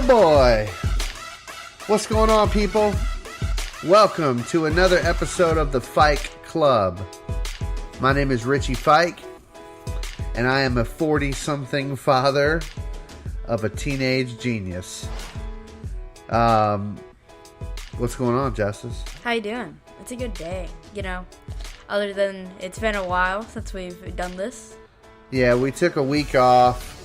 Oh boy! What's going on, people? Welcome to another episode of the Fike Club. My name is Richie Fike, and I am a 40-something father of a teenage genius. What's going on, Justus? How you doing? It's a good day, other than it's been a while since we've done this. Yeah, we took a week off,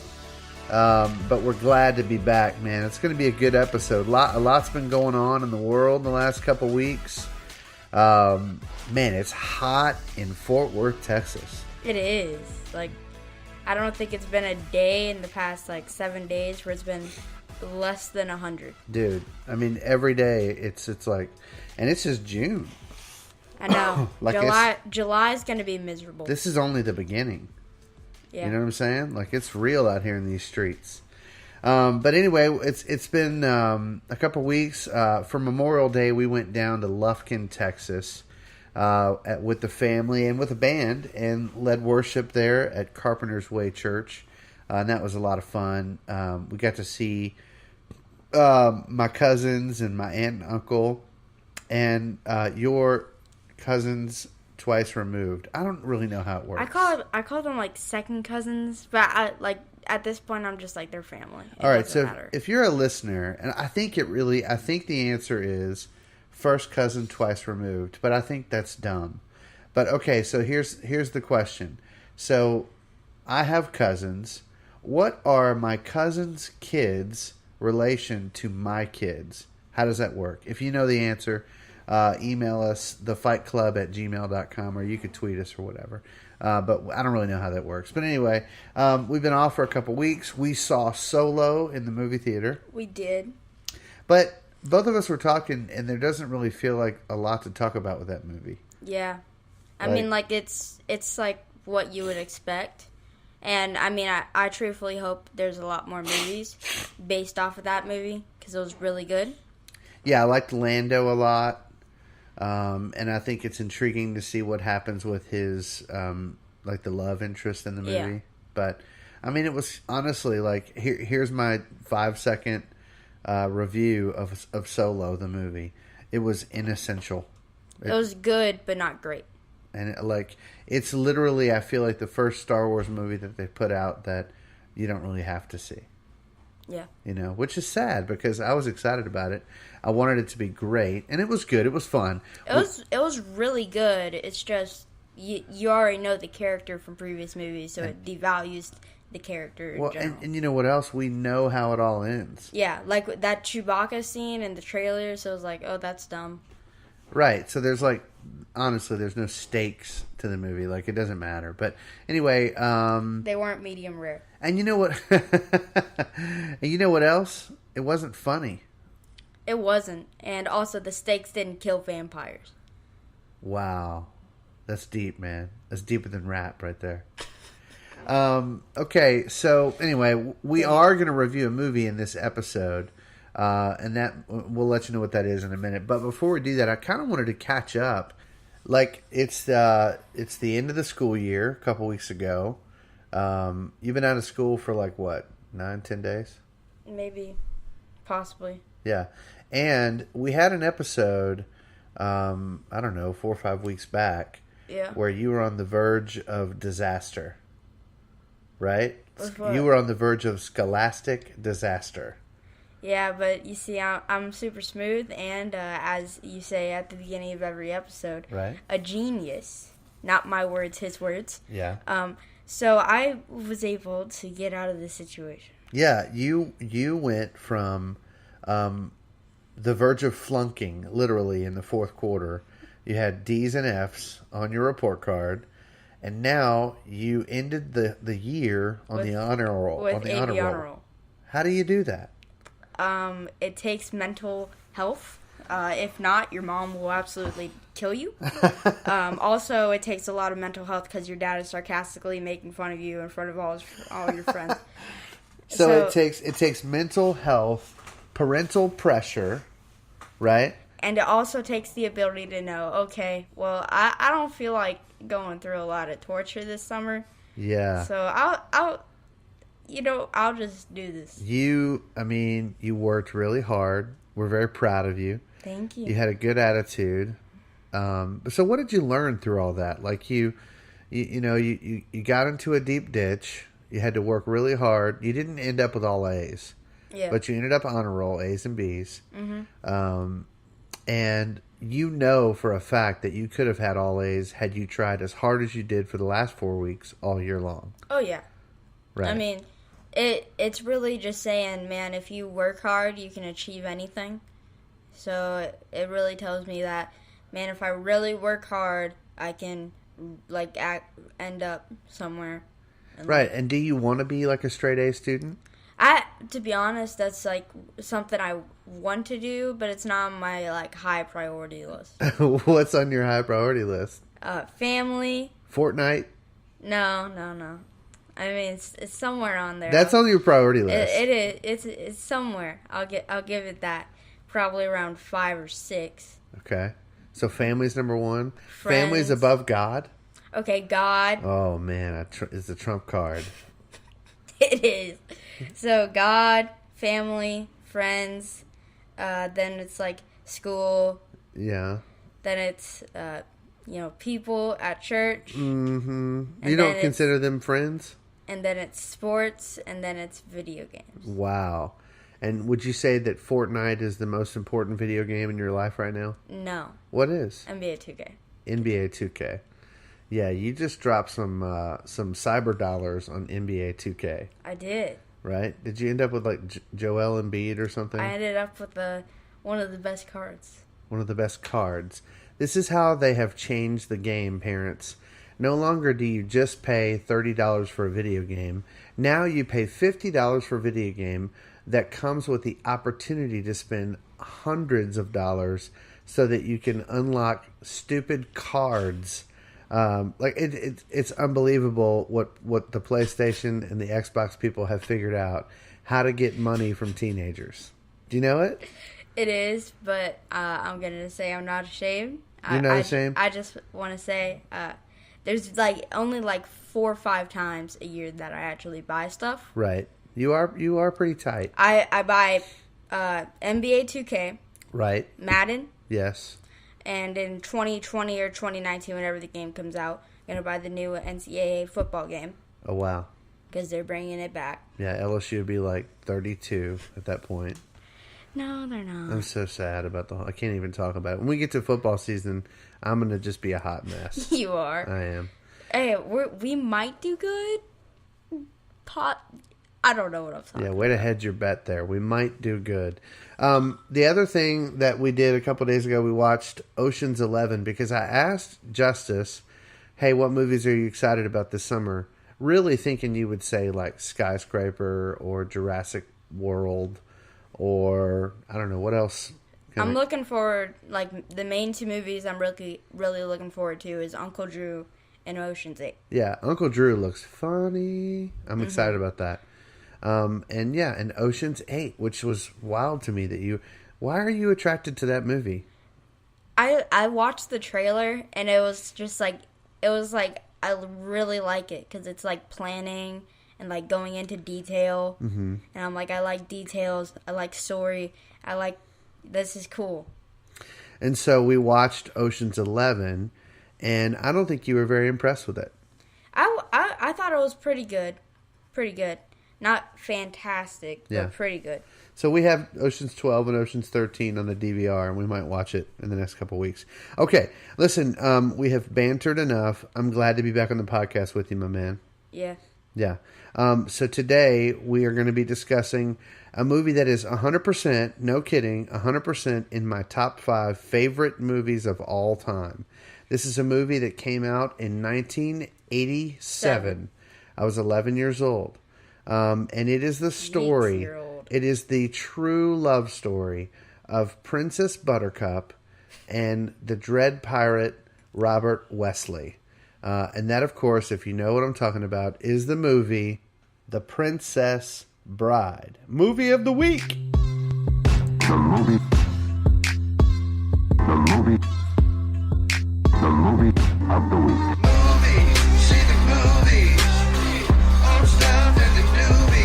but we're glad to be back, man. It's going to be a good episode. A lot's been going on in the world in the last couple weeks. Man, it's hot in Fort Worth, Texas. It is. I don't think it's been a day in the past, 7 days where it's been less than 100. Dude, I mean, every day it's like, and it's just June. I know. July is going to be miserable. This is only the beginning. Yeah. You know what I'm saying? It's real out here in these streets. But anyway, it's been a couple weeks. For Memorial Day, we went down to Lufkin, Texas, with the family and with a band, and led worship there at Carpenter's Way Church. And that was a lot of fun. We got to see my cousins and my aunt and uncle, and your cousins twice removed. I don't really know how it works. I call them second cousins, but at this point I'm just their family. All right, so if you're a listener, and I think the answer is first cousin twice removed, but I think that's dumb. But okay, so here's the question. So I have cousins. What are my cousins' kids' relation to my kids? How does that work? If you know the answer, email us, thefikeclub@gmail.com, or you could tweet us or whatever. But I don't really know how that works. But anyway, we've been off for a couple weeks. We saw Solo in the movie theater. We did. But both of us were talking, and there doesn't really feel like a lot to talk about with that movie. Yeah. I mean, it's what you would expect. And, I mean, I truthfully hope there's a lot more movies based off of that movie, because it was really good. Yeah, I liked Lando a lot. And I think it's intriguing to see what happens with his, the love interest in the movie. Yeah. But, I mean, it was honestly, here's my 5-second review of Solo, the movie. It was inessential. It was good, but not great. And it's literally, I feel like the first Star Wars movie that they put out that you don't really have to see. Yeah. Which is sad because I was excited about it. I wanted it to be great, and it was good. It was fun. It was really good. It's just you already know the character from previous movies, so it devalues the character in general. And you know what else? We know how it all ends. Yeah, like that Chewbacca scene in the trailer, so it was like, oh, that's dumb. Right. So there's honestly, there's no stakes to the movie. It doesn't matter. But anyway, they weren't medium rare. And you know what? And you know what else? It wasn't funny. It wasn't. And also, the stakes didn't kill vampires. Wow. That's deep, man. That's deeper than rap right there. Okay, so anyway, we are going to review a movie in this episode. And that we'll let you know what that is in a minute. But before we do that, I kind of wanted to catch up. It's the end of the school year a couple weeks ago. You've been out of school for 9-10 days? Maybe. Possibly. Yeah. And we had an episode, I don't know, 4 or 5 weeks back. Yeah. Where you were on the verge of disaster. Right? What? You were on the verge of scholastic disaster. Yeah, but you see, I'm super smooth, and as you say at the beginning of every episode, right? A genius. Not my words, his words. Yeah. So I was able to get out of this situation. Yeah, you went from the verge of flunking, literally, in the fourth quarter. You had D's and F's on your report card, and now you ended the year on the honor roll. With the honor roll. How do you do that? It takes mental health. If not, your mom will absolutely kill you. Also, it takes a lot of mental health because your dad is sarcastically making fun of you in front of all your friends. So it takes mental health, parental pressure, right? And it also takes the ability to know, okay, well, I don't feel like going through a lot of torture this summer. Yeah. So I'll I'll just do this. You worked really hard. We're very proud of you. Thank you. You had a good attitude. So what did you learn through all that? Like you got into a deep ditch. You had to work really hard. You didn't end up with all A's. Yeah. But you ended up honor roll, A's and B's. Mm-hmm. And for a fact that you could have had all A's had you tried as hard as you did for the last 4 weeks all year long. Oh, yeah. Right. I mean, it's really just saying, man, if you work hard, you can achieve anything. So it really tells me that, man, if I really work hard, I can, end up somewhere. Right. And do you want to be like a straight A student? To be honest, that's something I want to do, but it's not on my high priority list. What's on your high priority list? Family. Fortnite? No. I mean, it's somewhere on there. That's on your priority list. It is. It's somewhere. I'll give it that. Probably around 5 or 6. Okay. So family's number 1. Friends. Family's above God. Okay, God. Oh man, it's the trump card. It is. So God, family, friends. Then it's school. Yeah. Then it's people at church. Mm-hmm. You don't consider them friends? And then it's sports, and then it's video games. Wow. And would you say that Fortnite is the most important video game in your life right now? No. What is? NBA 2K. NBA 2K. Yeah, you just dropped some cyber dollars on NBA 2K. I did. Right? Did you end up with Joel Embiid or something? I ended up with one of the best cards. One of the best cards. This is how they have changed the game, parents. No longer do you just pay $30 for a video game. Now you pay $50 for a video game that comes with the opportunity to spend hundreds of dollars so that you can unlock stupid cards. It's unbelievable what the PlayStation and the Xbox people have figured out how to get money from teenagers. Do you know it? It is, but I'm gonna say I'm not ashamed. You're not ashamed? I just want to say there's only 4 or 5 times a year that I actually buy stuff. Right. You are pretty tight. I buy NBA 2K. Right. Madden. Yes. And in 2020 or 2019, whenever the game comes out, I'm going to buy the new NCAA football game. Oh, wow. Because they're bringing it back. Yeah, LSU would be 32 at that point. No, they're not. I'm so sad about I can't even talk about it. When we get to football season, I'm going to just be a hot mess. You are. I am. Hey, we might do good. I don't know what I'm talking about. Yeah, way to hedge your bet there. We might do good. The other thing that we did a couple days ago, we watched Ocean's 11 because I asked Justus, hey, what movies are you excited about this summer? Really thinking you would say Skyscraper or Jurassic World or I don't know, what else? I'm looking forward, the main 2 movies I'm really, really looking forward to is Uncle Drew and Ocean's 8. Yeah, Uncle Drew looks funny. I'm excited about that. And Ocean's 8, which was wild to me why are you attracted to that movie? I watched the trailer and it was just I really like it because it's planning and going into detail. Mm-hmm. And I'm I like details. I like story. This is cool. And so we watched Ocean's 11 and I don't think you were very impressed with it. I thought it was pretty good. Pretty good. Not fantastic, but pretty good. So we have Ocean's 12 and Ocean's 13 on the DVR, and we might watch it in the next couple of weeks. Okay, listen, we have bantered enough. I'm glad to be back on the podcast with you, my man. Yeah. Yeah. So today we are going to be discussing a movie that is 100%, no kidding, 100% in my top 5 favorite movies of all time. This is a movie that came out in 1987. I was 11 years old. And it is the story, it is the true love story of Princess Buttercup and the dread pirate Robert Wesley. And that, of course, if you know what I'm talking about, is the movie The Princess Bride. Movie of the week! The movie of the week. Movies, see the movies. I'm stunned at the newbies.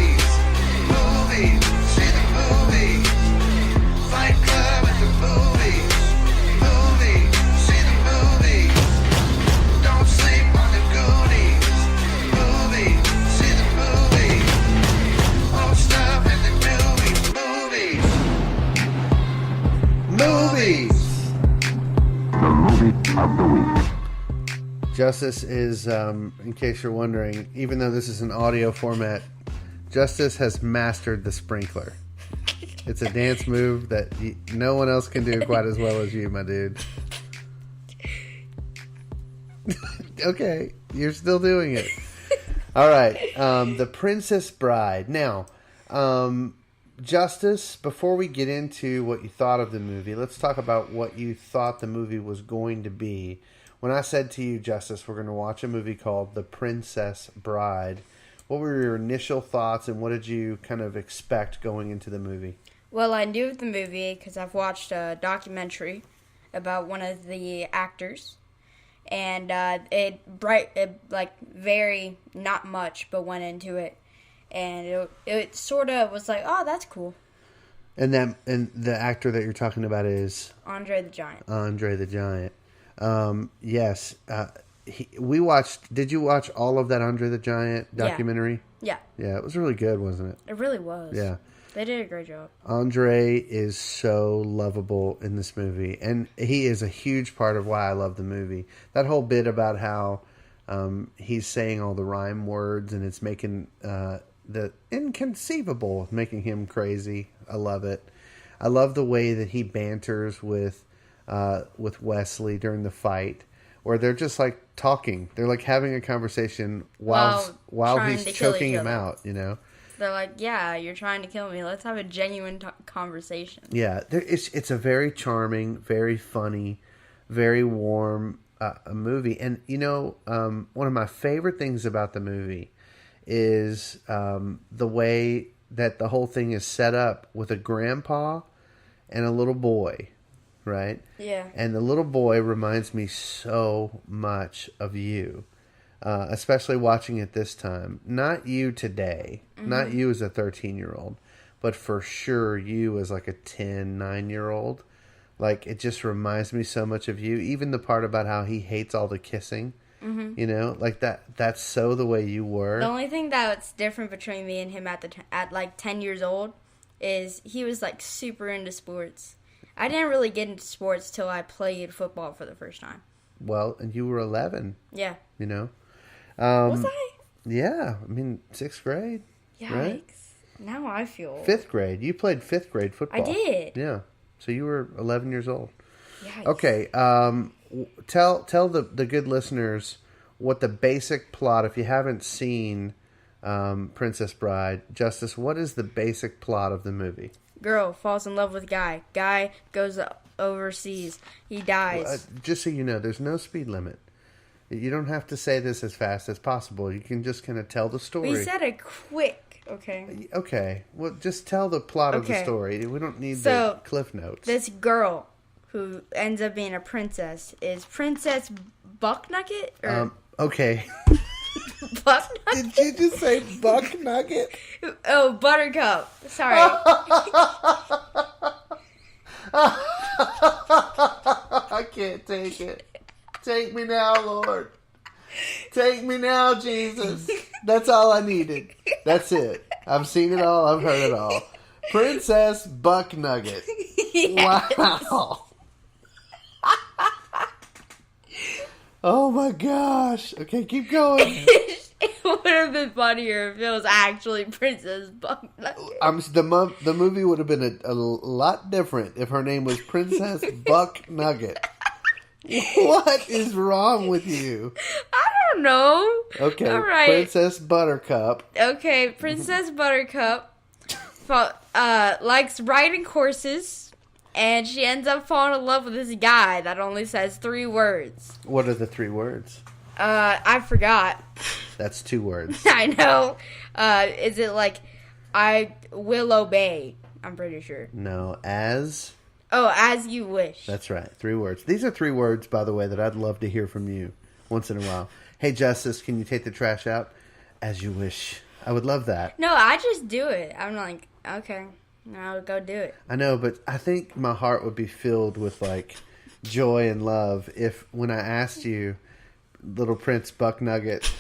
movie of the week. Justus is, in case you're wondering, even though this is an audio format, Justus has mastered the sprinkler. It's a dance move that no one else can do quite as well as you, my dude. Okay, you're still doing it. All right, The Princess Bride. Now, Justus, before we get into what you thought of the movie, let's talk about what you thought the movie was going to be. When I said to you, Justus, we're going to watch a movie called The Princess Bride, what were your initial thoughts and what did you kind of expect going into the movie? Well, I knew of the movie because I've watched a documentary about one of the actors. And it very, not much, but went into it. And it sort of was like, oh, that's cool. And the actor that you're talking about is? Andre the Giant. Andre the Giant. Yes. We watched, did you watch all of that Andre the Giant documentary? Yeah. Yeah, it was really good, wasn't it? It really was. Yeah. They did a great job. Andre is so lovable in this movie, and he is a huge part of why I love the movie. That whole bit about how he's saying all the rhyme words, and it's making the inconceivable, making him crazy. I love it. I love the way that he banters with Wesley during the fight, where they're just like talking. They're like having a conversation while he's choking him out, you know? They're like, yeah, you're trying to kill me. Let's have a genuine conversation. Yeah, it's a very charming, very funny, very warm movie. And, you know, one of my favorite things about the movie is the way that the whole thing is set up with a grandpa and a little boy, right? Yeah. And the little boy reminds me so much of you. Especially watching it this time. Not you today. Mm-hmm. Not you as a 13-year-old. But for sure you as like a 9-year-old. Like, it just reminds me so much of you. Even the part about how he hates all the kissing. Mm-hmm. You know? Like, that's so the way you were. The only thing that's different between me and him at like 10 years old is he was like super into sports. I didn't really get into sports till I played football for the first time. Well, and you were 11. Yeah. You know? Was I? Yeah, I mean, 6th grade. Yikes. Right? Now I feel... 5th grade. You played 5th grade football. I did. Yeah. So you were 11 years old. Yikes. Okay. Tell the good listeners what the basic plot, if you haven't seen Princess Bride, Justus, what is the basic plot of the movie? Girl falls in love with guy. Guy goes overseas. He dies. Just so you know, there's no speed limit. You don't have to say this as fast as possible. You can just kind of tell the story. We said it quick, okay? Okay. Well, just tell the plot of the story. We don't need the cliff notes. This girl who ends up being a princess is Princess Bucknugget? Okay. Bucknugget? Did you just say Bucknugget? Oh, Buttercup. Sorry. I can't take it. Take me now, Lord. Take me now, Jesus. That's all I needed. That's it. I've seen it all. I've heard it all. Princess Bucknugget. Yes. Wow. Oh my gosh. Okay, keep going. It would have been funnier if it was actually Princess Bucknugget. The movie would have been a lot different if her name was Princess Bucknugget. What is wrong with you? I don't know. Okay, all right. Princess Buttercup. Okay, Princess Buttercup likes riding horses, and she ends up falling in love with this guy that only says 3 words. What are the 3 words? I forgot. That's 2 words. I know. Is it like, I will obey? I'm pretty sure. No, as... Oh, as you wish. That's right. 3 words. These are 3 words, by the way, that I'd love to hear from you once in a while. Hey, Justus, can you take the trash out? As you wish. I would love that. No, I just do it. I'm like, okay, I'll go do it. I know, but I think my heart would be filled with, like, joy and love if, when I asked you, little Prince Bucknugget,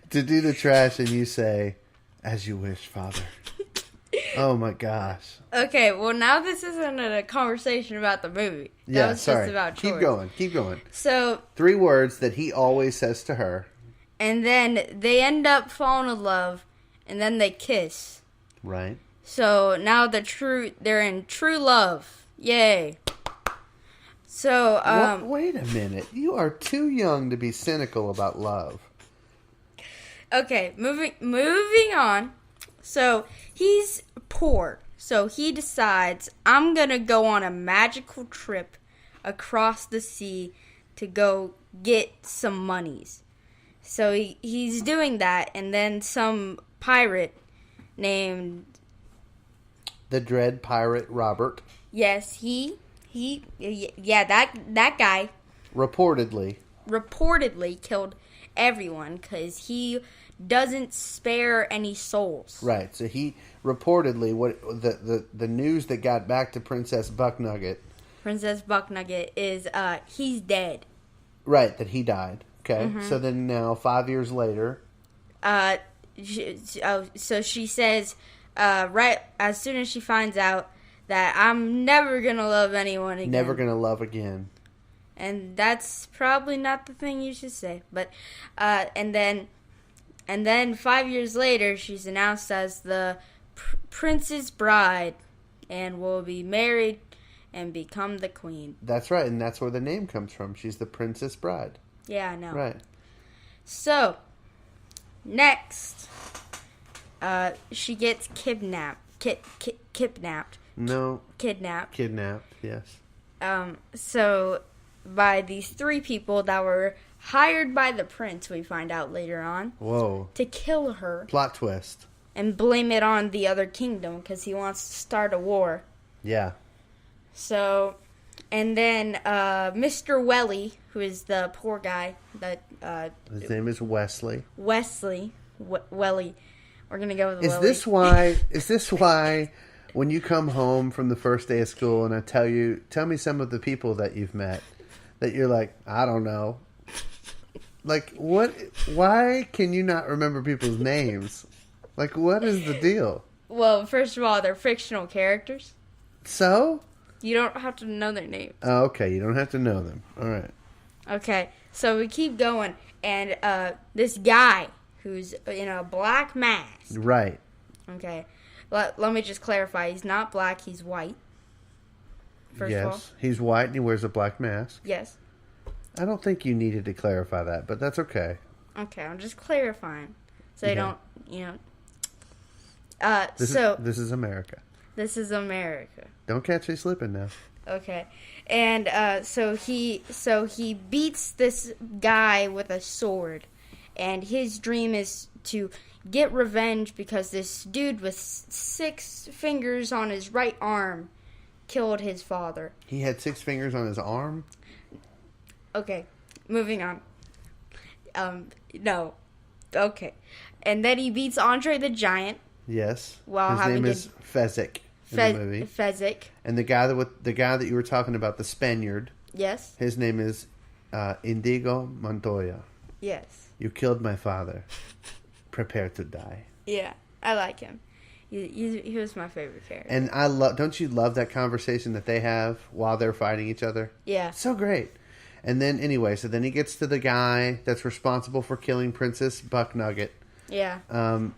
to do the trash and you say, as you wish, Father. Oh my gosh. Okay, well now this isn't a conversation about the movie. That was sorry. just about chores. Keep going. So 3 words that he always says to her. and then they end up falling in love, and then they kiss. Right. So now they're in true love. Yay. So Wait a minute. You are too young to be cynical about love. okay, moving on. So he's poor. So he decides, I'm going to go on a magical trip across the sea to go get some monies. So he's doing that, and then some pirate named... The Dread Pirate Robert. Yes, that guy reportedly killed everyone because he doesn't spare any souls. Right. So he reportedly, the news that got back to Princess Bucknugget is he's dead. Right, that he died. Okay. So then now 5 years later, So she says right as soon as she finds out that I'm never gonna love anyone again. never gonna love again. And that's probably not the thing you should say. But and then 5 years later, she's announced as the Prince's Bride, and will be married and become the queen. That's right, and that's where the name comes from. She's the Princess Bride. Yeah, I know. Right. So next, she gets kidnapped. Kidnapped. No. Kidnapped. Kidnapped. Yes. So by these 3 people that were hired by the prince, we find out later on, Whoa. to kill her Plot twist. and blame it on the other kingdom because he wants to start a war. Yeah. So, and then Mr. Welly, who is the poor guy, that His name is Wesley. Wesley Welly. We're gonna go with Is Welly. this why when you come home from the first day of school and I tell me some of the people that you've met, that you're like, I don't know. Like, what? Why can you not remember people's names? Like, what is the deal? Well, first of all, they're fictional characters. So? You don't have to know their names. Oh, okay, you don't have to know them. All right. Okay, so we keep going, and this guy who's in a black mask. Right. Okay, let me just clarify. He's not black. He's white. First of all. Yes, he's white and he wears a black mask. Yes. I don't think you needed to clarify that, but that's okay. Okay, I'm just clarifying, so they don't, This is America. This is America. Don't catch me slipping now. Okay, and so he beats this guy with a sword, and his dream is to get revenge because this dude with 6 fingers on his right arm killed his father. He had 6 fingers on his arm? Okay, moving on. No. Okay. And then he beats Andre the Giant. Yes. While his having name is Fezzik in the movie. Fezzik. And the guy that you were talking about, the Spaniard. Yes. His name is Indigo Montoya. Yes. You killed my father. Prepare to die. Yeah, I like him. He was my favorite character. And don't you love that conversation that they have while they're fighting each other? Yeah. So great. And then anyway, so then he gets to the guy that's responsible for killing Princess Bucknugget. Yeah. And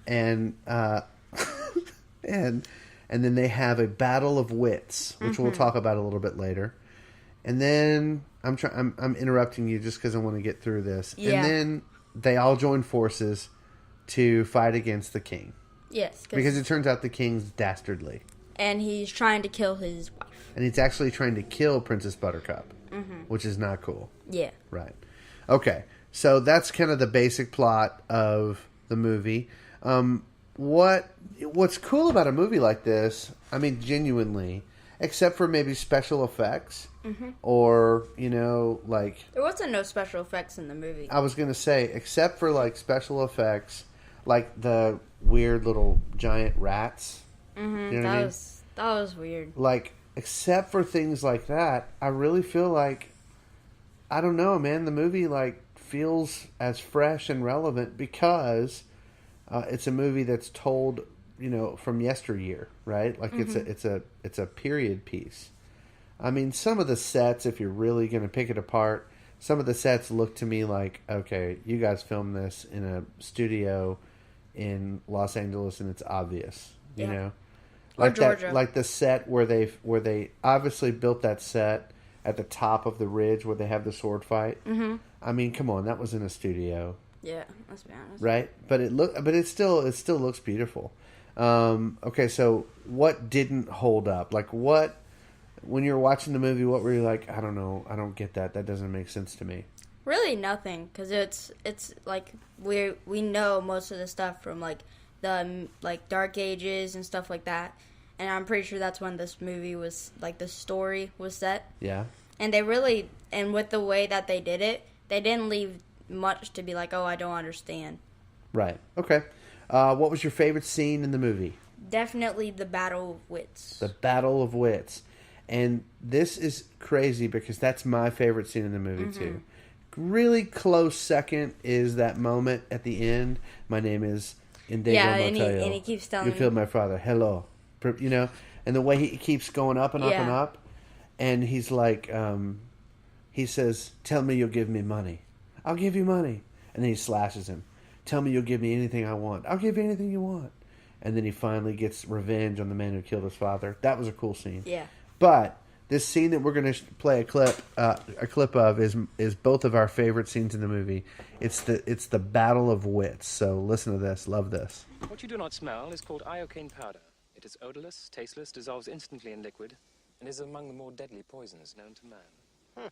then they have a battle of wits, which we'll talk about a little bit later. And then I'm interrupting you just because I want to get through this. Yeah. And then they all join forces to fight against the king. Yes. Because it turns out the king's dastardly. And he's trying to kill his wife. And he's actually trying to kill Princess Buttercup, which is not cool. Yeah. Right. Okay. So that's kind of the basic plot of the movie. What's cool about a movie like this, I mean, genuinely, except for maybe special effects, or, like... There wasn't no special effects in the movie. I was going to say, except for, like, special effects, like the weird little giant rats. You know what I mean? That was weird. Like, except for things like that, I really feel like, I don't know, man, the movie, like, feels as fresh and relevant because it's a movie that's told from yesteryear, right? Like it's a period piece. I mean, some of the sets, if you're really going to pick it apart, some of the sets look to me like, okay, you guys filmed this in a studio in Los Angeles, and it's obvious, you know, like Georgia. like the set where they obviously built that set at the top of the ridge where they have the sword fight. Mm-hmm. I mean, come on, that was in a studio. Yeah, let's be honest. Right, but it still looks beautiful. Okay, so what didn't hold up? Like what, when you were watching the movie, what were you like? I don't know, I don't get that. That doesn't make sense to me. Really nothing, because it's like we know most of the stuff from like the like Dark Ages and stuff like that, and I'm pretty sure that's when this movie was like the story was set. Yeah, and with the way that they did it, they didn't leave much to be like, oh, I don't understand. Right. Okay. What was your favorite scene in the movie? Definitely the Battle of Wits. The Battle of Wits. And this is crazy because that's my favorite scene in the movie too. Really close second is that moment at the end. My name is Indigo Montoya. And he keeps telling you killed my father. Hello. And the way he keeps going up and up and up. And he's like, he says, tell me you'll give me money. I'll give you money. And then he slashes him. Tell me you'll give me anything I want. I'll give you anything you want. And then he finally gets revenge on the man who killed his father. That was a cool scene. Yeah. But this scene that we're going to play a clip of is both of our favorite scenes in the movie. It's the Battle of Wits. So listen to this. Love this. What you do not smell is called iocane powder. It is odorless, tasteless, dissolves instantly in liquid, and is among the more deadly poisons known to man.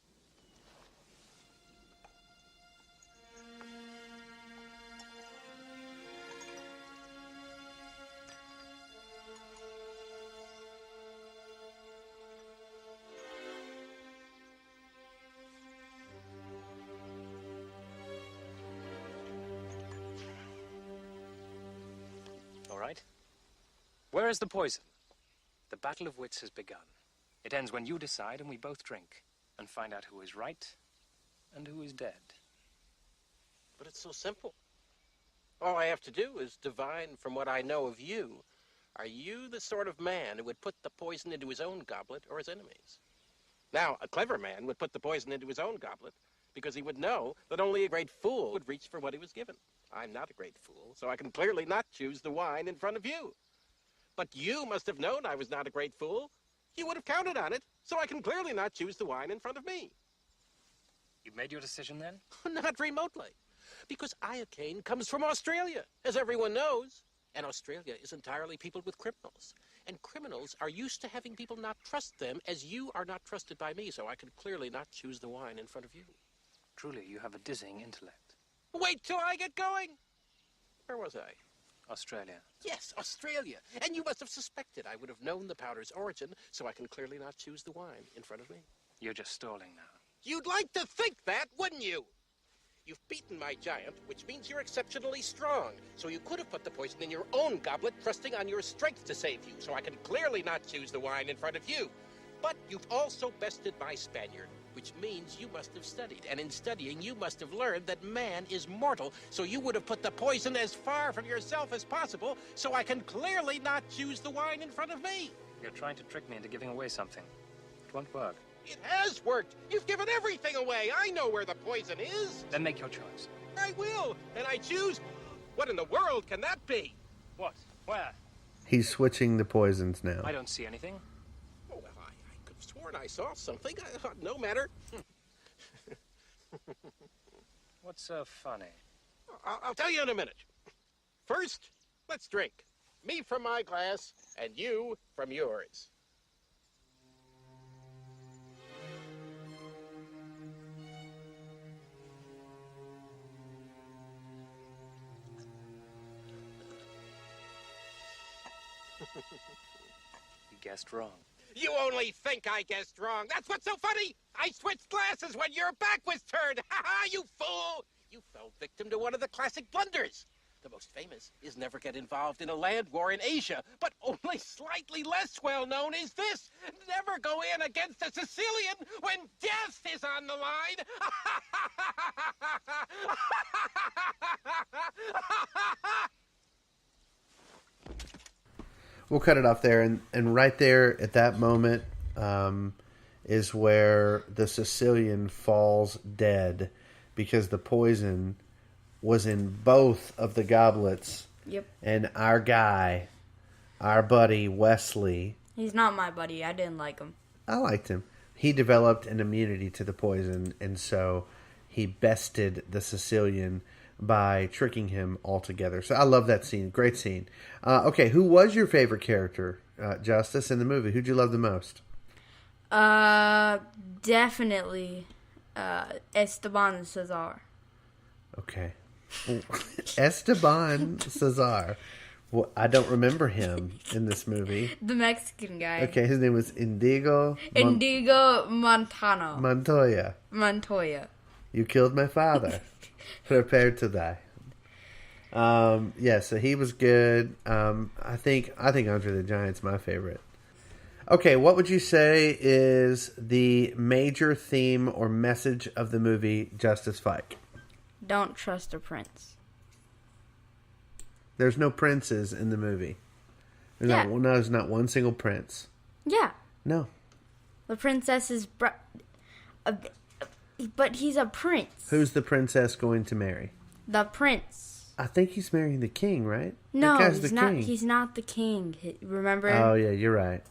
Where is the poison? The battle of wits has begun. It ends when you decide and we both drink and find out who is right and who is dead. But it's so simple. All I have to do is divine from what I know of you. Are you the sort of man who would put the poison into his own goblet or his enemies? Now, a clever man would put the poison into his own goblet because he would know that only a great fool would reach for what he was given. I'm not a great fool, so I can clearly not choose the wine in front of you. But you must have known I was not a great fool. You would have counted on it, so I can clearly not choose the wine in front of me. You've made your decision then? Not remotely, because iocane comes from Australia, as everyone knows. And Australia is entirely peopled with criminals. And criminals are used to having people not trust them as you are not trusted by me, so I can clearly not choose the wine in front of you. Truly, you have a dizzying intellect. Wait till I get going. Where was I? Australia. Yes, Australia. And you must have suspected I would have known the powder's origin, so I can clearly not choose the wine in front of me. You're just stalling now. You'd like to think that, wouldn't you? You've beaten my giant, which means you're exceptionally strong. So you could have put the poison in your own goblet, trusting on your strength to save you, so I can clearly not choose the wine in front of you. But you've also bested my Spaniard, which means you must have studied. And in studying, you must have learned that man is mortal, so you would have put the poison as far from yourself as possible, so I can clearly not choose the wine in front of me. You're trying to trick me into giving away something. It won't work. It has worked. You've given everything away. I know where the poison is. Then make your choice. I will, and I choose. What in the world can that be? What? Where? He's switching the poisons now. I don't see anything. Oh, well, I could have sworn I saw something. No matter. What's so funny? I'll tell you in a minute. First, let's drink. Me from my glass, and you from yours. You guessed wrong. You only think I guessed wrong. That's what's so funny. I switched glasses when your back was turned. Ha ha, you fool. You fell victim to one of the classic blunders. The most famous is never get involved in a land war in Asia, but only slightly less well known is this. Never go in against a Sicilian when death is on the line. We'll cut it off there, and right there at that moment is where the Sicilian falls dead because the poison was in both of the goblets. Yep. And our guy, our buddy Wesley. He's not my buddy. I didn't like him. I liked him. He developed an immunity to the poison, and so he bested the Sicilian by tricking him altogether. So I love that scene. Great scene. Okay, who was your favorite character, Justus, in the movie? Who'd you love the most? Definitely Esteban Cesar. Okay. Esteban Cesar. Well, I don't remember him in this movie. The Mexican guy. Okay, his name was Indigo Montoya. You killed my father. Prepare to die. Yeah, so he was good. I think Andre the Giant's my favorite. Okay, what would you say is the major theme or message of the movie Justice Fike? Don't trust a prince. There's no princes in the movie. There's not one single prince. Yeah. No. The princess is... but he's a prince. Who's the princess going to marry? The prince. I think he's marrying the king, right? No, that guy's he's the not. king. He's not the king. Remember? Oh, yeah, you're right.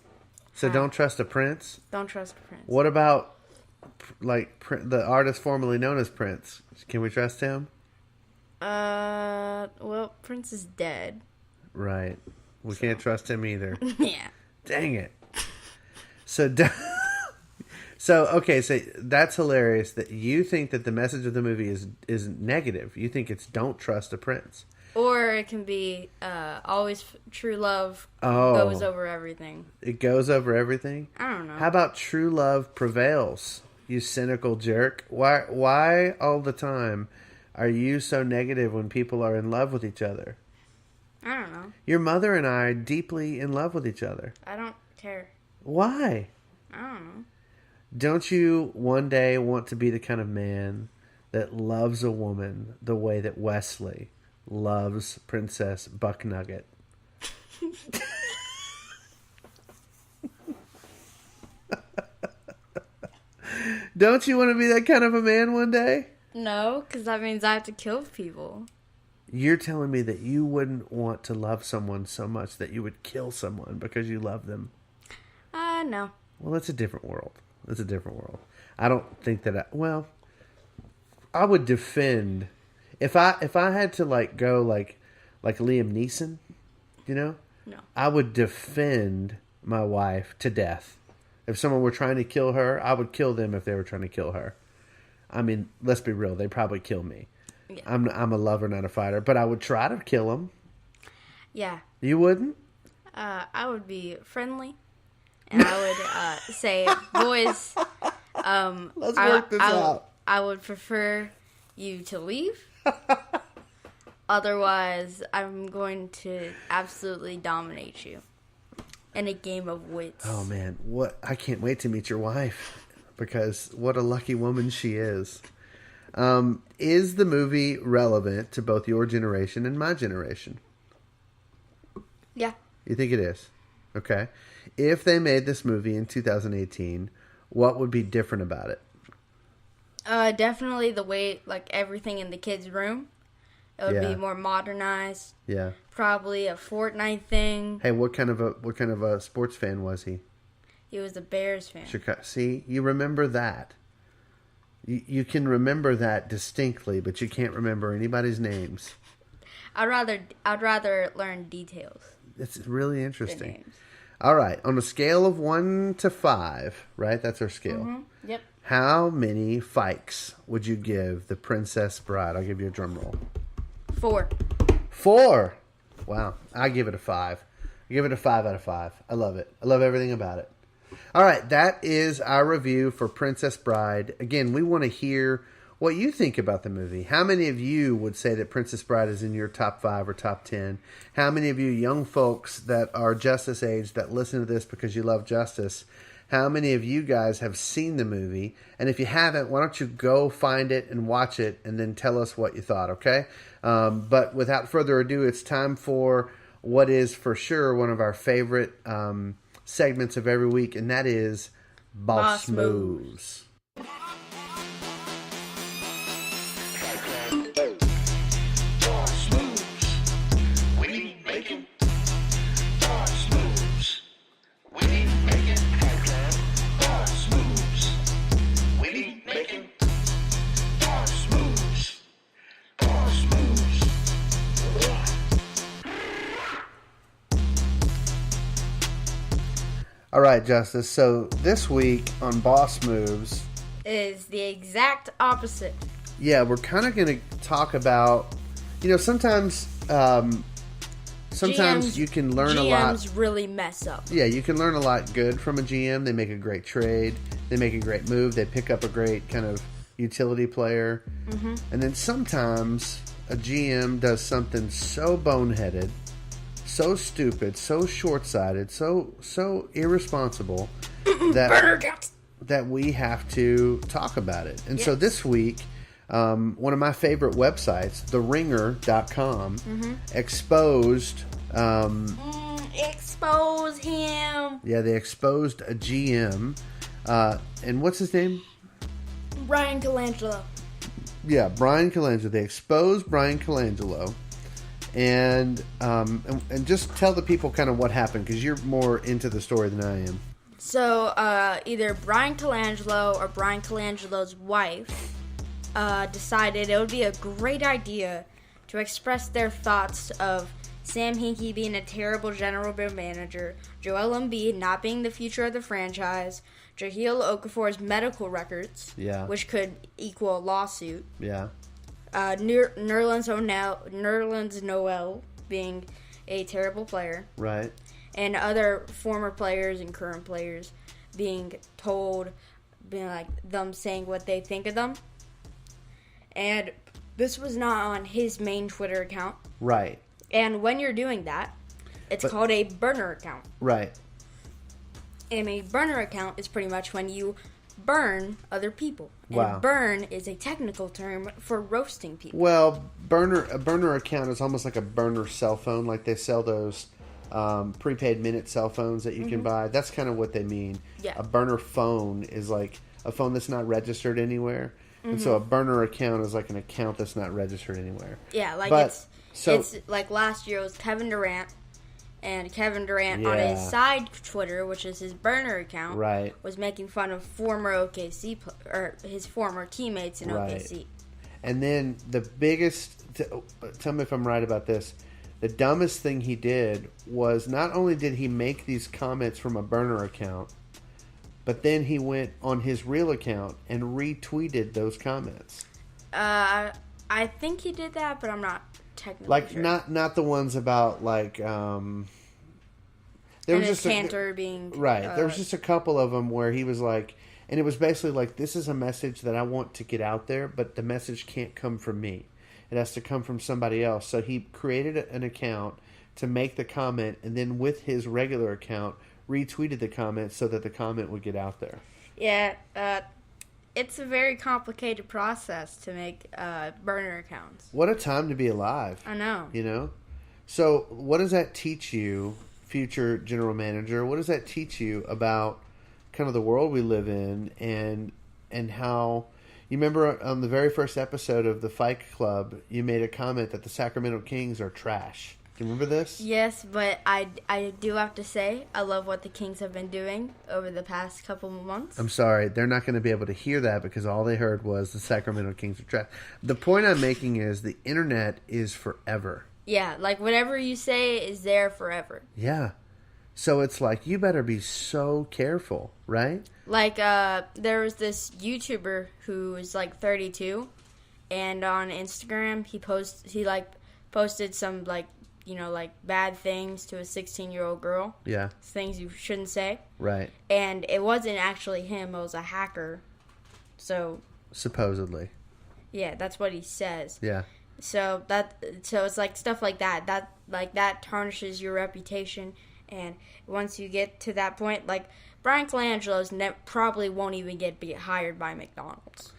So don't trust a prince? Don't trust a prince. What about, like, the artist formerly known as Prince? Can we trust him? Well, Prince is dead. Right. We can't trust him either. Yeah. Dang it. So okay, so that's hilarious that you think that the message of the movie is negative. You think it's don't trust a prince. Or it can be always true love goes over everything. It goes over everything? I don't know. How about true love prevails, you cynical jerk? Why all the time are you so negative when people are in love with each other? I don't know. Your mother and I are deeply in love with each other. I don't care. Why? I don't know. Don't you one day want to be the kind of man that loves a woman the way that Wesley loves Princess Bucknugget? Don't you want to be that kind of a man one day? No, because that means I have to kill people. You're telling me that you wouldn't want to love someone so much that you would kill someone because you love them? No. Well, it's a different world. It's a different world. I don't think that I would defend if I had to go like Liam Neeson, you know? No. I would defend my wife to death. If someone were trying to kill her, I would kill them if they were trying to kill her. I mean, let's be real, they'd probably kill me. Yeah. I'm a lover, not a fighter, but I would try to kill them. Yeah. You wouldn't? I would be friendly. And I would say, boys, let's work this out. I would prefer you to leave. Otherwise, I'm going to absolutely dominate you in a game of wits. Oh, man. I can't wait to meet your wife because what a lucky woman she is. Is the movie relevant to both your generation and my generation? Yeah. You think it is? Okay. If they made this movie in 2018, what would be different about it? Definitely the way, everything in the kids' room. It would be more modernized. Yeah. Probably a Fortnite thing. Hey, what kind of a sports fan was he? He was a Bears fan. Chicago. See, you remember that. You can remember that distinctly, but you can't remember anybody's names. I'd rather learn details. It's really interesting. Than names. All right, on a scale of 1 to 5, right? That's our scale. Mm-hmm. Yep. How many fikes would you give The Princess Bride? I'll give you a drum roll. 4. 4. Wow, I give it a 5. I give it a 5 out of 5. I love it. I love everything about it. All right, that is our review for Princess Bride. Again, we want to hear what you think about the movie. How many of you would say that Princess Bride is in your top 5 or top 10? How many of you young folks that are Justice age that listen to this because you love Justice, how many of you guys have seen the movie? And if you haven't, why don't you go find it and watch it and then tell us what you thought, okay? But without further ado, it's time for what is for sure one of our favorite segments of every week, and that is Boss Moves. All right, Justus. So this week on Boss Moves is the exact opposite. Yeah, we're kind of going to talk about, sometimes you can learn a lot. GMs really mess up. Yeah, you can learn a lot good from a GM. They make a great trade. They make a great move. They pick up a great kind of utility player. Mm-hmm. And then sometimes a GM does something so boneheaded, so stupid, so short-sighted, so irresponsible that we have to talk about it. And so this week, one of my favorite websites, theringer.com, exposed... expose him. Yeah, they exposed a GM. And what's his name? Bryan Callangelo. Yeah, Bryan Callangelo. They exposed Bryan Callangelo. And just tell the people kind of what happened, because you're more into the story than I am. So, either Bryan Callangelo or Bryan Calangelo's wife decided it would be a great idea to express their thoughts of Sam Hinkie being a terrible general manager, Joel Embiid not being the future of the franchise, Jahlil Okafor's medical records, which could equal a lawsuit. Yeah. Nerlens Noel being a terrible player. Right. And other former players and current players being saying what they think of them. And this was not on his main Twitter account. Right. And when you're doing that, it's called a burner account. Right. And a burner account is pretty much when you burn other people. And Wow. burn is a technical term for roasting people. Well, a burner account is almost like a burner cell phone. Like they sell those prepaid minute cell phones that you can buy. That's kind of what they mean. Yeah. A burner phone is like a phone that's not registered anywhere. And so a burner account is like an account that's not registered anywhere. Yeah, like But, it's like last year it was Kevin Durant. And Kevin Durant on his side Twitter, which is his burner account, was making fun of former OKC or his former teammates in OKC. And then the biggest, tell me if I'm right about this, the dumbest thing he did was not only did he make these comments from a burner account, but then he went on his real account and retweeted those comments. I think he did that, but I'm not technically sure. Not the ones about there was just Cantor being there was just a couple of them where he was like, and it was basically like, this is a message that I want to get out there, but the message can't come from me. It has to come from somebody else. So he created an account to make the comment, and then with his regular account retweeted the comment so that the comment would get out there. Yeah, it's a very complicated process to make burner accounts. What a time to be alive. I know. So what does that teach you, future general manager? What does that teach you about kind of the world we live in and how... You remember on the very first episode of the Fight Club, you made a comment that the Sacramento Kings are trash. Do you remember this? Yes, but I do have to say, I love what the Kings have been doing over the past couple of months. I'm sorry, they're not going to be able to hear that because all they heard was the Sacramento Kings are trash. The point I'm making is the internet is forever. Yeah, like whatever you say is there forever. Yeah. So it's like, you better be so careful, right? Like, there was this YouTuber who was like 32, and on Instagram he posted some bad things to a 16-year-old girl. Yeah. Things you shouldn't say. Right. And it wasn't actually him, it was a hacker. So supposedly. Yeah, that's what he says. Yeah. So it's like stuff like that. That tarnishes your reputation. And once you get to that point, like Bryan Callangelo probably won't even get hired by McDonald's.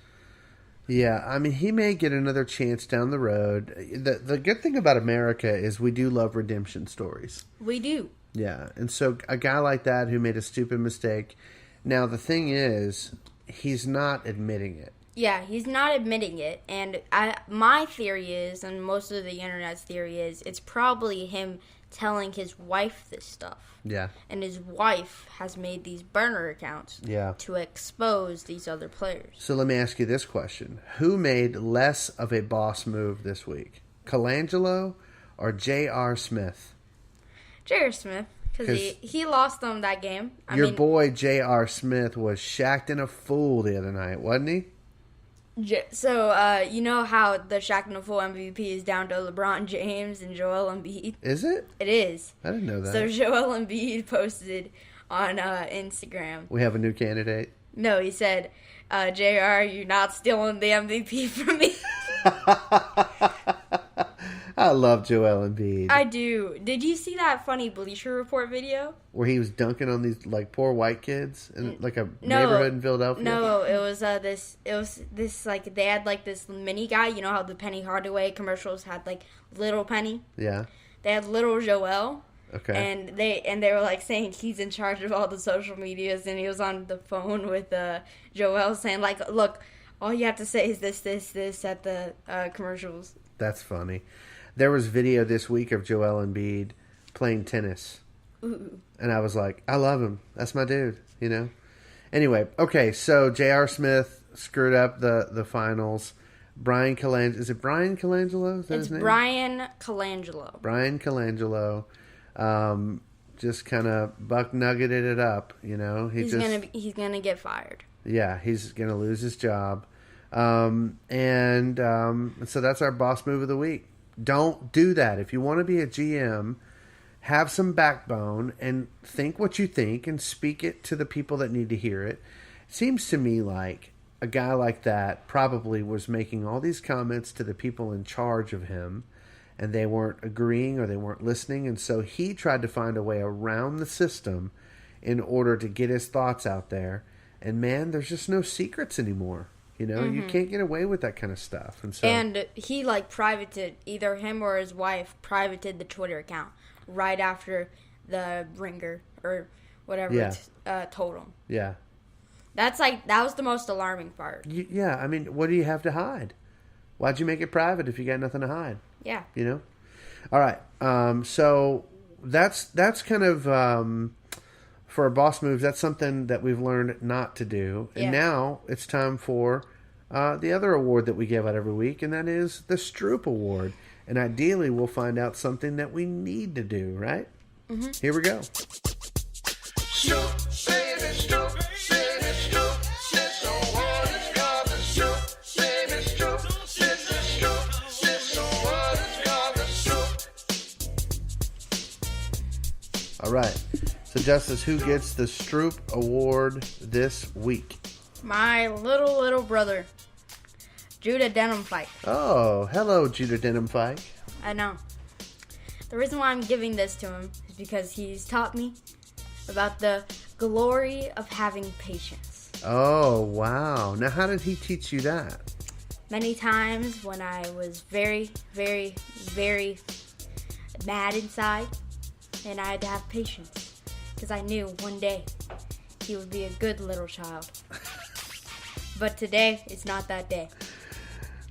Yeah, I mean, he may get another chance down the road. The good thing about America is we do love redemption stories. We do. Yeah, and so a guy like that who made a stupid mistake. Now, the thing is, he's not admitting it. Yeah, he's not admitting it. And my theory is, and most of the internet's theory is, it's probably him telling his wife this stuff. Yeah. And his wife has made these burner accounts to expose these other players. So let me ask you this question. Who made less of a boss move this week? Callangelo or J.R. Smith? J.R. Smith, because he lost them that game. Your boy J.R. Smith was shacked in a fool the other night, wasn't he? So, you know how the Shaq and the Fool MVP is down to LeBron James and Joel Embiid? Is it? It is. I didn't know that. So, Joel Embiid posted on Instagram. We have a new candidate? No, he said, JR, you're not stealing the MVP from me. I love Joel Embiid. I do. Did you see that funny Bleacher Report video? Where he was dunking on these like poor white kids in like a neighborhood in Philadelphia? No, it was this like they had like this mini guy. You know how the Penny Hardaway commercials had like little Penny? Yeah. They had little Joel. Okay. And they were like saying he's in charge of all the social medias, and he was on the phone with Joel saying like, look, all you have to say is this at the commercials. That's funny. There was video this week of Joel Embiid playing tennis. Ooh. And I was like, I love him. That's my dude, you know? Anyway, okay, so J.R. Smith screwed up the finals. Bryan Callangelo. Is it Bryan Callangelo? Is that his name? Bryan Callangelo. Bryan Callangelo. Just kind of Bucknuggeted it up, you know? He's gonna get fired. Yeah, he's going to lose his job. So that's our boss move of the week. Don't do that. If you want to be a GM, have some backbone and think what you think and speak it to the people that need to hear it. It seems to me like a guy like that probably was making all these comments to the people in charge of him, and they weren't agreeing or they weren't listening, and so he tried to find a way around the system in order to get his thoughts out there. And man, there's just no secrets anymore. You know, you can't get away with that kind of stuff. And he, like, privated, either him or his wife, privated the Twitter account right after the ringer or whatever told him. Yeah. That was the most alarming part. Yeah, I mean, what do you have to hide? Why'd you make it private if you got nothing to hide? Yeah. You know? All right. So that's kind of... for our boss moves, that's something that we've learned not to do. And now it's time for the other award that we give out every week, and that is the Stroop Award. And ideally, we'll find out something that we need to do, right? Mm-hmm. Here we go. Stroop, baby, Stroop, baby, Stroop. This award is called the Stroop, baby, Stroop. This is Stroop. This award is called the Stroop. All right. So, Justus, who gets the Stroop Award this week? My little brother, Judah Denham Fike. Oh, hello, Judah Denham Fike. I know. The reason why I'm giving this to him is because he's taught me about the glory of having patience. Oh, wow. Now, how did he teach you that? Many times when I was very, very, very mad inside, and I had to have patience. Because I knew one day he would be a good little child. But today, it's not that day.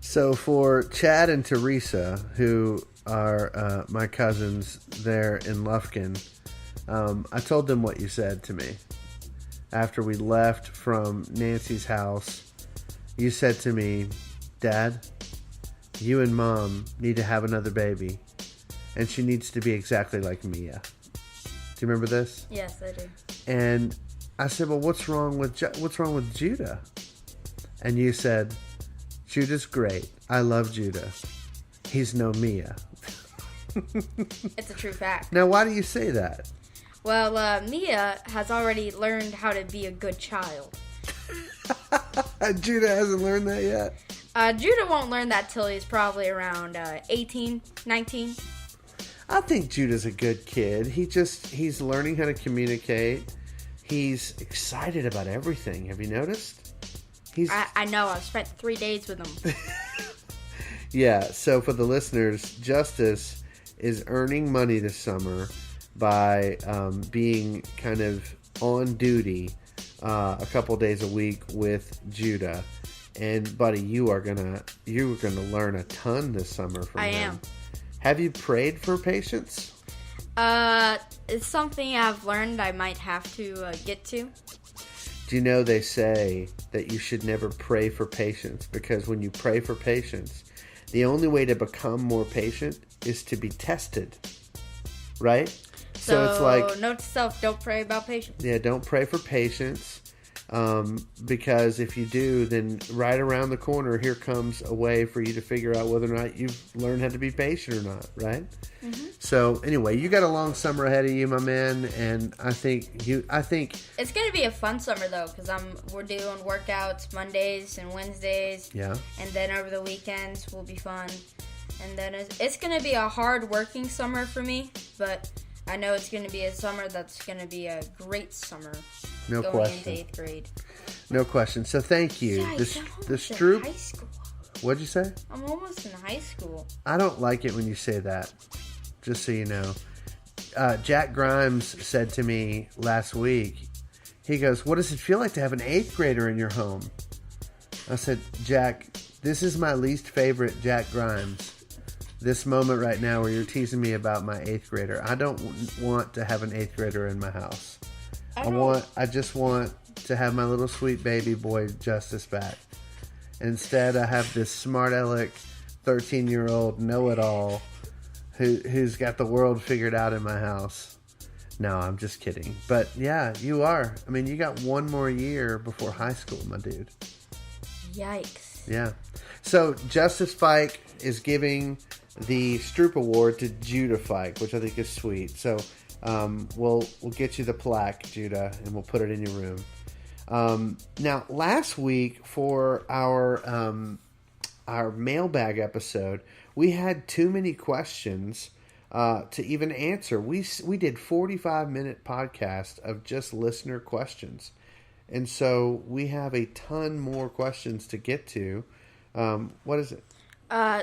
So for Chad and Teresa, who are my cousins there in Lufkin, I told them what you said to me. After we left from Nancy's house, you said to me, Dad, you and Mom need to have another baby. And she needs to be exactly like Mia. Do you remember this? Yes, I do. And I said, well, what's wrong with Judah? And you said, Judah's great. I love Judah. He's no Mia. It's a true fact. Now, why do you say that? Well, Mia has already learned how to be a good child. Judah hasn't learned that yet? Judah won't learn that till he's probably around 18, 19. I think Judah's a good kid. He's learning how to communicate. He's excited about everything. Have you noticed? I know. I've spent 3 days with him. Yeah, so for the listeners, Justus is earning money this summer by being kind of on duty a couple days a week with Judah. And buddy, you're gonna learn a ton this summer from him. I am. Have you prayed for patience? It's something I've learned I might have to get to. Do you know they say that you should never pray for patience, because when you pray for patience, the only way to become more patient is to be tested, right? So it's like, note to self, don't pray about patience. Yeah, don't pray for patience, because if you do, then right around the corner, here comes a way for you to figure out whether or not you've learned how to be patient or not, right? Mm-hmm. So anyway, you got a long summer ahead of you, my man, and I think it's gonna be a fun summer though, because we're doing workouts Mondays and Wednesdays. Yeah. And then over the weekends will be fun, and then it's gonna be a hard working summer for me, but I know it's gonna be a summer that's gonna be a great summer. No going question. into 8th grade. No question. So thank you. Yeah, the Stroop. High school. What'd you say? I'm almost in high school. I don't like it when you say that. Just so you know, Jack Grimes said to me last week. He goes, "What does it feel like to have an 8th grader in your home?" I said, "Jack, this is my least favorite Jack Grimes. This moment right now where you're teasing me about my 8th grader. I don't want to have an 8th grader in my house. I just want to have my little sweet baby boy Justus back. Instead, I have this smart aleck 13-year-old know-it-all who's got the world figured out in my house." No, I'm just kidding. But yeah, you are. I mean, you got one more year before high school, my dude. Yikes. Yeah. So Justus Fike is giving the Stroop Award to Judah Fike, which I think is sweet. So we'll get you the plaque, Judah, and we'll put it in your room. Now, last week for our mailbag episode, we had too many questions to even answer. We did 45-minute podcast of just listener questions, and so we have a ton more questions to get to. What is it?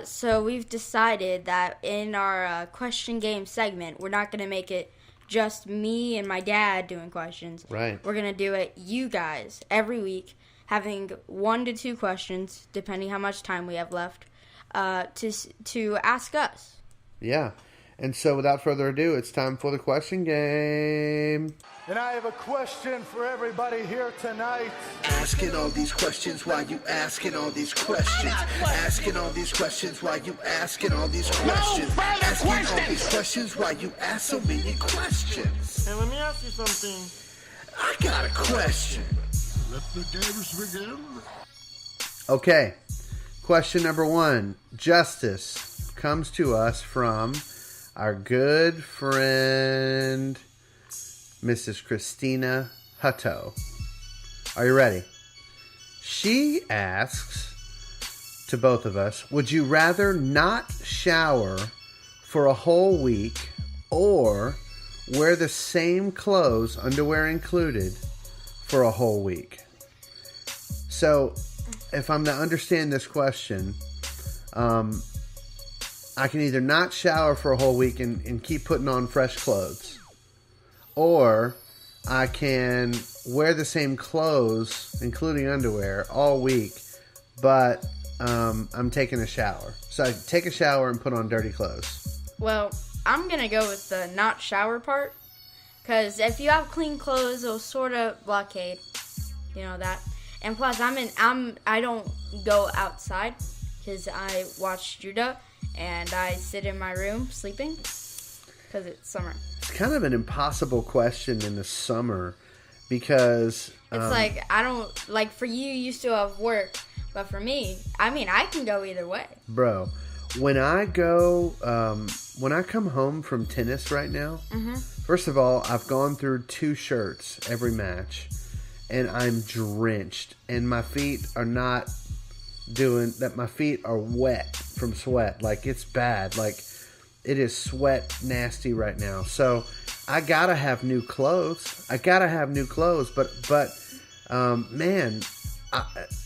So we've decided that in our question game segment, we're not going to make it just me and my dad doing questions. Right. We're going to do it you guys every week, having 1 to 2 questions, depending how much time we have left, to ask us. Yeah. And so without further ado, it's time for the question game. And I have a question for everybody here tonight. Asking all these questions, why you asking all these questions? Asking all these questions, why you asking all these questions? Asking all these questions, why you ask so many questions? And let me ask you something. I got a question. Let the games begin. Okay. Question number 1. Justus comes to us from our good friend, Mrs. Christina Hutto. Are you ready? She asks to both of us, would you rather not shower for a whole week or wear the same clothes, underwear included, for a whole week? So, if I'm to understand this question, I can either not shower for a whole week and keep putting on fresh clothes, or I can wear the same clothes, including underwear, all week, but I'm taking a shower. So I take a shower and put on dirty clothes. Well, I'm going to go with the not shower part, because if you have clean clothes, it'll sort of blockade, you know, that. And plus, I don't go outside, because I watch Judah, and I sit in my room sleeping because it's summer. It's kind of an impossible question in the summer because it's like, I don't, like, for you still have work, but for me, I mean, I can go either way. Bro, when I come home from tennis right now, first of all, I've gone through 2 shirts every match, and I'm drenched, and my feet are not doing that. My feet are wet from sweat. Like, it's bad. Like, it is sweat nasty right now. So I gotta have new clothes. But man,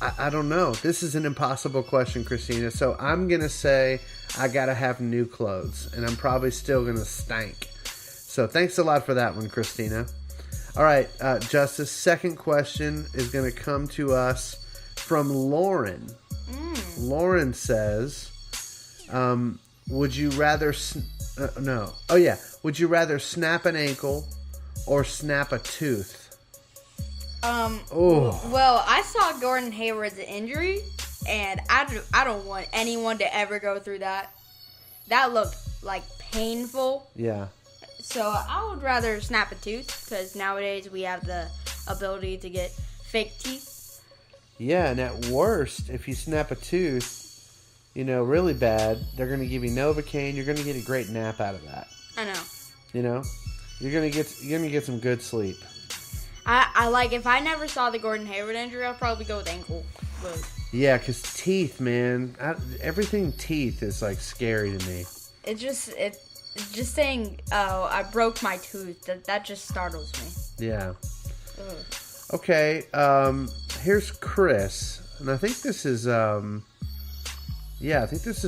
I don't know. This is an impossible question, Christina. So I'm going to say I got to have new clothes. And I'm probably still going to stank. So thanks a lot for that one, Christina. All right, Justus, second question is going to come to us from Lauren. Lauren says, would you rather... no. Oh, yeah. Would you rather snap an ankle or snap a tooth? Well, I saw Gordon Hayward's injury, and I don't want anyone to ever go through that. That looked like painful. Yeah. So I would rather snap a tooth, because nowadays we have the ability to get fake teeth. Yeah, and at worst, if you snap a tooth, really bad, they're going to give you Novocaine. You're going to get a great nap out of that. I know. You're going to get some good sleep. I like, if I never saw the Gordon Hayward injury, I'd probably go with ankle. But Yeah, because teeth, man. Everything teeth is, scary to me. It's just saying, oh, I broke my tooth. That just startles me. Yeah. Ugh. Okay, here's Chris. And I think this is,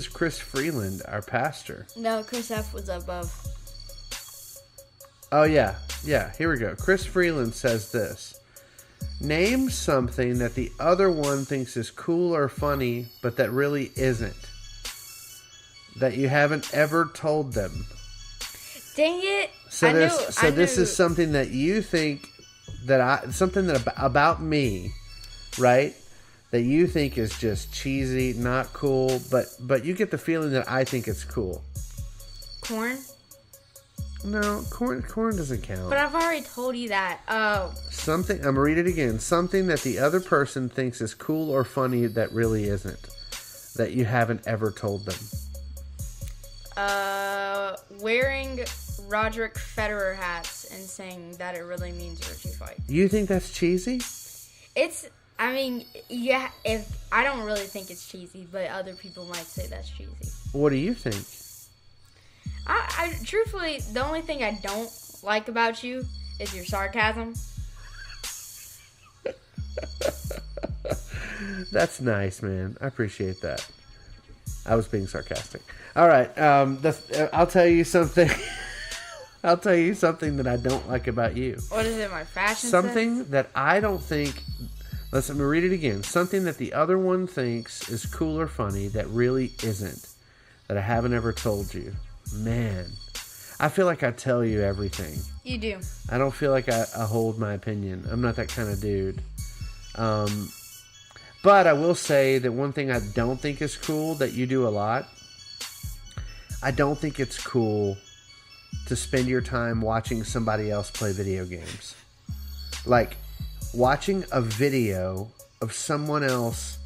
Chris Freeland, our pastor. No, Chris F. was above. Oh, yeah. Yeah, here we go. Chris Freeland says this. Name something that the other one thinks is cool or funny, but that really isn't. That you haven't ever told them. Dang it. This is something that you think about me, right? That you think is just cheesy, not cool, but you get the feeling that I think it's cool. Corn? No, corn doesn't count. But I've already told you that. Oh. I'm going to read it again. Something that the other person thinks is cool or funny that really isn't. That you haven't ever told them. Wearing Roderick Federer hats and saying that it really means Richie fight. You think that's cheesy? If I don't really think it's cheesy, but other people might say that's cheesy. What do you think? I truthfully, the only thing I don't like about you is your sarcasm. That's nice, man. I appreciate that. I was being sarcastic. All right, I'll tell you something. I'll tell you something that I don't like about you. What is it, my fashion Something sense? that I don't think... Let me read it again. Something that the other one thinks is cool or funny that really isn't. That I haven't ever told you. Man, I feel like I tell you everything. You do. I don't feel like I hold my opinion. I'm not that kind of dude. But I will say that one thing I don't think is cool that you do a lot. I don't think it's cool to spend your time watching somebody else play video games. Like, watching a video of someone else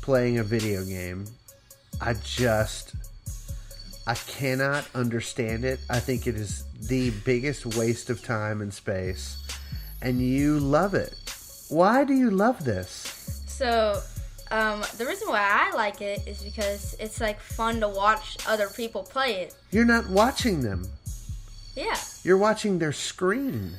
playing a video game, I cannot understand it. I think it is the biggest waste of time and space. And you love it. Why do you love this? So, the reason why I like it is because it's fun to watch other people play it. You're not watching them. Yeah. You're watching their screen.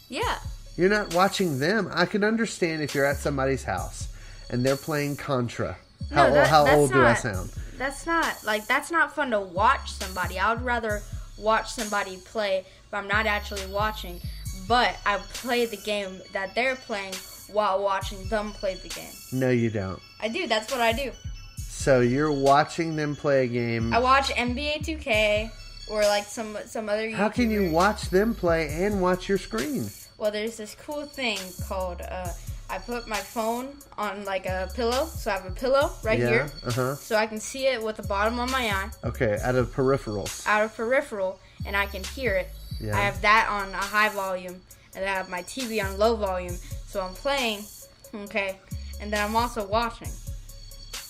Yeah. You're not watching them. I can understand if you're at somebody's house and they're playing Contra. How old do I sound? That's not fun to watch somebody. I would rather watch somebody play, but I'm not actually watching. But I play the game that they're playing while watching them play the game. No, you don't. I do. That's what I do. So you're watching them play a game. I watch NBA 2K or some other YouTubers. How can you watch them play and watch your screen? Well, there's this cool thing called, I put my phone on a pillow, so I have a pillow here, so I can see it with the bottom of my eye. Okay, out of peripherals. Out of peripheral, and I can hear it. Yeah. I have that on a high volume, and I have my TV on low volume, so I'm playing, okay, and then I'm also watching.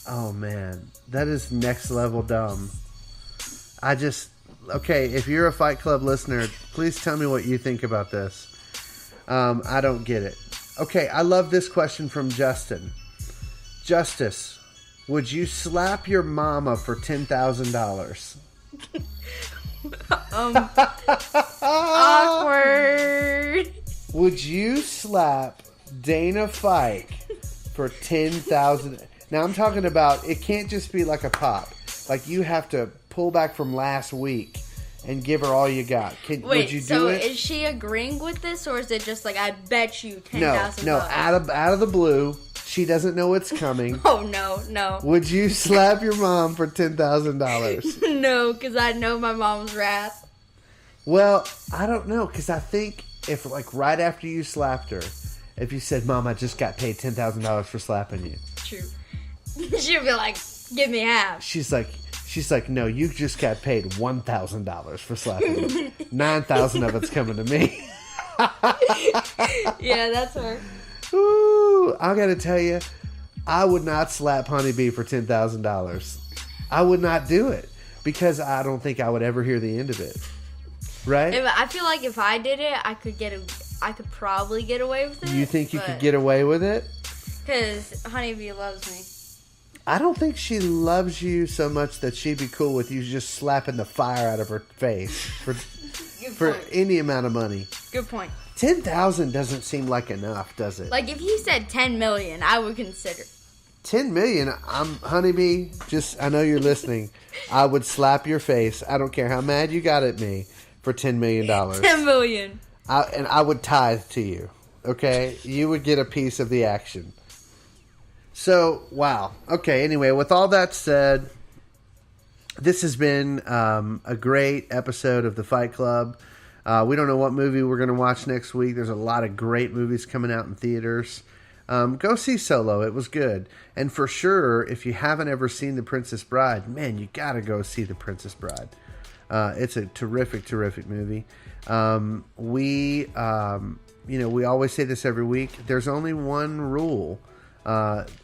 Oh, man, that is next level dumb. Okay, if you're a Fight Club listener, please tell me what you think about this. I don't get it. Okay, I love this question from Justin. Justus, would you slap your mama for $10,000? Awkward. Would you slap Dana Fike for $10,000. Now I'm talking about it can't just be like a pop. Like you have to pull back from last week and give her all you got. Would you do it? Is she agreeing with this, or is it just like I bet you $10,000? No. Out of the blue, she doesn't know it's coming. Oh no. Would you slap your mom for $10,000? No, because I know my mom's wrath. Well, I don't know, because I think if like right after you slapped her, if you said, "Mom, I just got paid $10,000 for slapping you," True. She'll be like, "Give me half." She's like, "No, you just got paid $1,000 for slapping me. 9,000 of it's coming to me." Yeah, that's her. Ooh, I gotta tell you, I would not slap Honeybee for $10,000. I would not do it because I don't think I would ever hear the end of it. Right? I feel like if I did it, I could probably get away with it. You think you could get away with it? Because Honeybee loves me. I don't think she loves you so much that she'd be cool with you just slapping the fire out of her face for any amount of money. Good point. 10,000 doesn't seem like enough, does it? Like if you said 10 million, I would consider. 10 million, Honeybee, I know you're listening. I would slap your face. I don't care how mad you got at me for $10 million. 10 million. And I would tithe to you. Okay? You would get a piece of the action. So, wow. Okay, anyway, with all that said, this has been a great episode of The Fight Club. We don't know what movie we're going to watch next week. There's a lot of great movies coming out in theaters. Go see Solo. It was good. And for sure, if you haven't ever seen The Princess Bride, man, you got to go see The Princess Bride. It's a terrific, terrific movie. We always say this every week. There's only one rule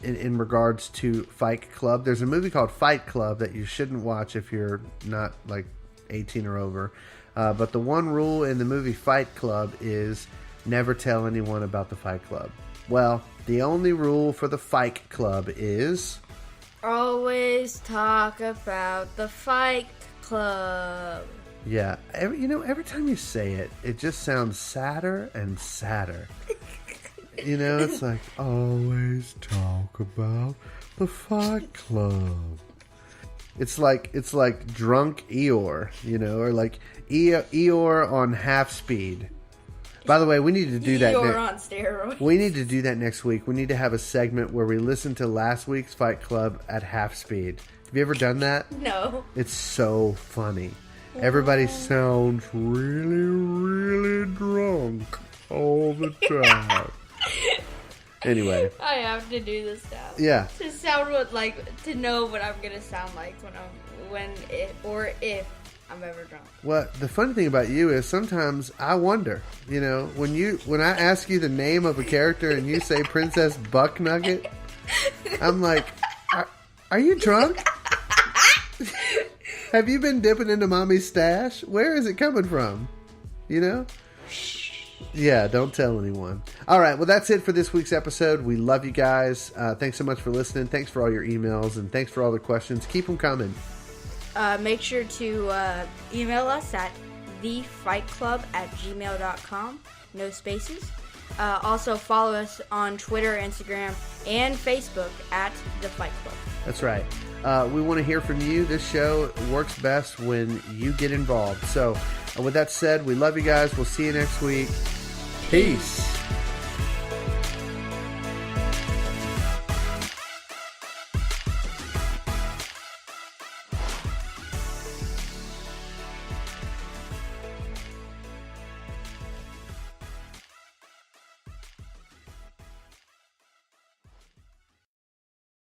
in regards to Fight Club. There's a movie called Fight Club that you shouldn't watch if you're not like 18 or over. But the one rule in the movie Fight Club is never tell anyone about the Fight Club. Well, the only rule for the Fight Club is always talk about the Fight Club. Yeah, every time you say it, it just sounds sadder and sadder. It's like, always talk about the Fight Club. It's like drunk Eeyore, or like Eeyore on half speed. By the way, we need to do that. Eeyore on steroids. We need to do that next week. We need to have a segment where we listen to last week's Fight Club at half speed. Have you ever done that? No. It's so funny. Everybody sounds really, really drunk all the time. Anyway. I have to do this now. Yeah. To know what I'm gonna sound like if I'm ever drunk. Well, the funny thing about you is sometimes I wonder, when I ask you the name of a character and you say Princess Bucknugget, I'm like, are you drunk? Have you been dipping into mommy's stash? Where is it coming from? Yeah, don't tell anyone. All right, well, that's it for this week's episode. We love you guys. Thanks so much for listening. Thanks for all your emails, and thanks for all the questions. Keep them coming. Make sure to email us at thefightclub@gmail.com. No spaces. Also, follow us on Twitter, Instagram, and Facebook at The Fight Club. That's right. We want to hear from you. This show works best when you get involved. So, with that said, we love you guys. We'll see you next week. Peace.